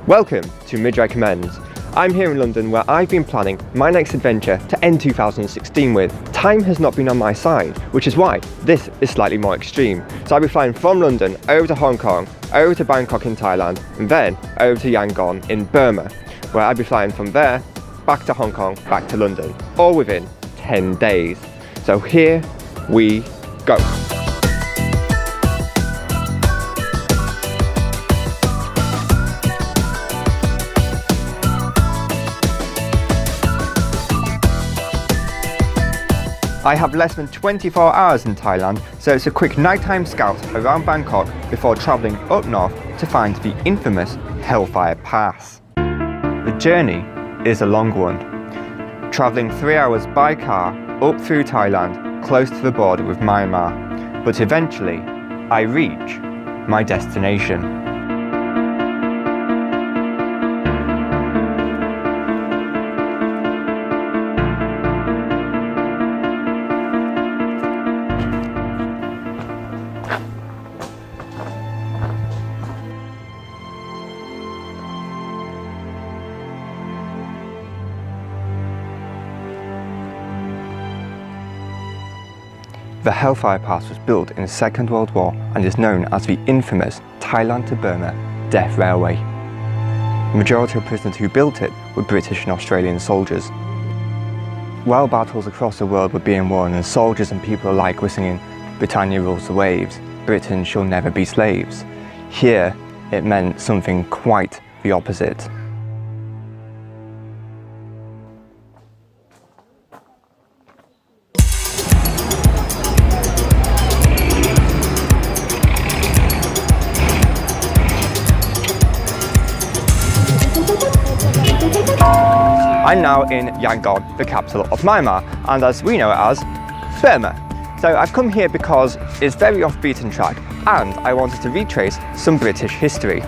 Welcome to Midge Recommends. I'm here in London where I've been planning my next adventure to end 2016 with. Time has not been on my side, which is why this is slightly more extreme. So I'll be flying from London over to Hong Kong, over to Bangkok in Thailand, and then over to Yangon in Burma, where I'll be flying from there back to Hong Kong, back to London, all within 10 days. So here we go. I have less than 24 hours in Thailand, so it's a quick nighttime scout around Bangkok before travelling up north to find the infamous Hellfire Pass. The journey is a long one, travelling 3 hours by car up through Thailand, close to the border with Myanmar, but eventually I reach my destination. The Hellfire Pass was built in the Second World War and is known as the infamous Thailand to Burma Death Railway. The majority of prisoners who built it were British and Australian soldiers. While battles across the world were being won and soldiers and people alike were singing "Britannia rules the waves, Britain shall never be slaves," here it meant something quite the opposite. I'm now in Yangon, the capital of Myanmar, and as we know it as, Burma. So I've come here because it's very off beaten track and I wanted to retrace some British history.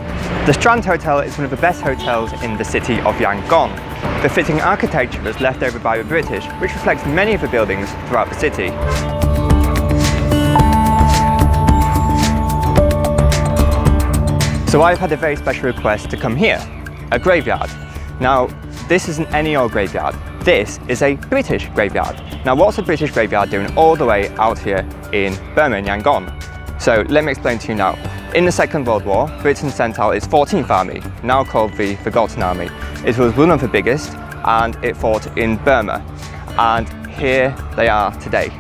The Strand Hotel is one of the best hotels in the city of Yangon. The fitting architecture was left over by the British, which reflects many of the buildings throughout the city. So I've had a very special request to come here, a graveyard. Now, this isn't any old graveyard, this is a British graveyard. Now what's a British graveyard doing all the way out here in Burma and Yangon? So let me explain to you now. In the Second World War, Britain sent out its 14th Army, now called the Forgotten Army. It was one of the biggest and it fought in Burma. And here they are today.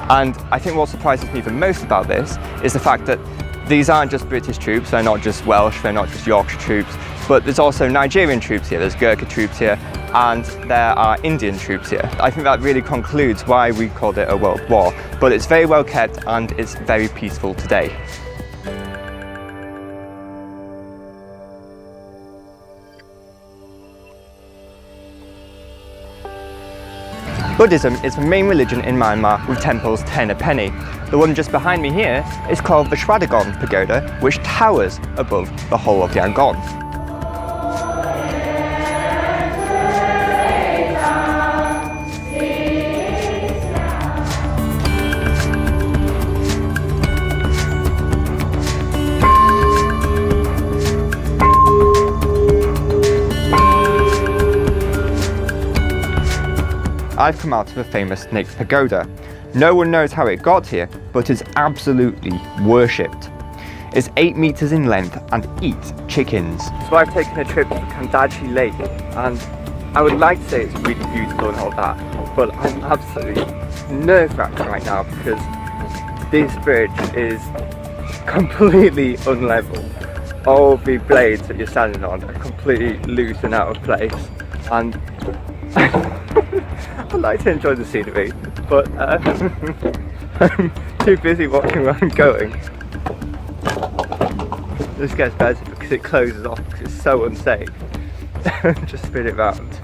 And I think what surprises me the most about this is the fact that these aren't just British troops, they're not just Welsh, they're not just Yorkshire troops, but there's also Nigerian troops here, there's Gurkha troops here, and there are Indian troops here. I think that really concludes why we called it a world war, but it's very well kept and it's very peaceful today. Buddhism is the main religion in Myanmar, with temples 10 a penny. The one just behind me here is called the Shwedagon Pagoda, which towers above the whole of Yangon. I've come out to the famous Snake Pagoda. No one knows how it got here, but it's absolutely worshipped. It's 8 meters in length and eats chickens. So I've taken a trip to Kandaji Lake, and I would like to say it's really beautiful and all that, but I'm absolutely nerve-wracked right now because this bridge is completely unlevel. All the blades that you're standing on are completely loose and out of place, and I'd like to enjoy the scenery, but I'm too busy watching where I'm going. This gets better because it closes off because it's so unsafe. Just spin it round.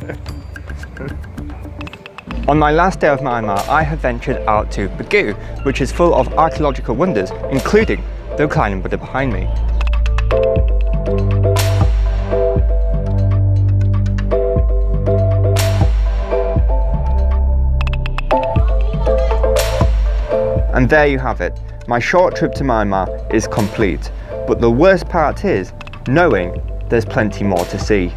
On my last day of Myanmar, I have ventured out to Bago, which is full of archaeological wonders, including the reclining Buddha behind me. And there you have it. My short trip to Myanmar is complete. But the worst part is knowing there's plenty more to see.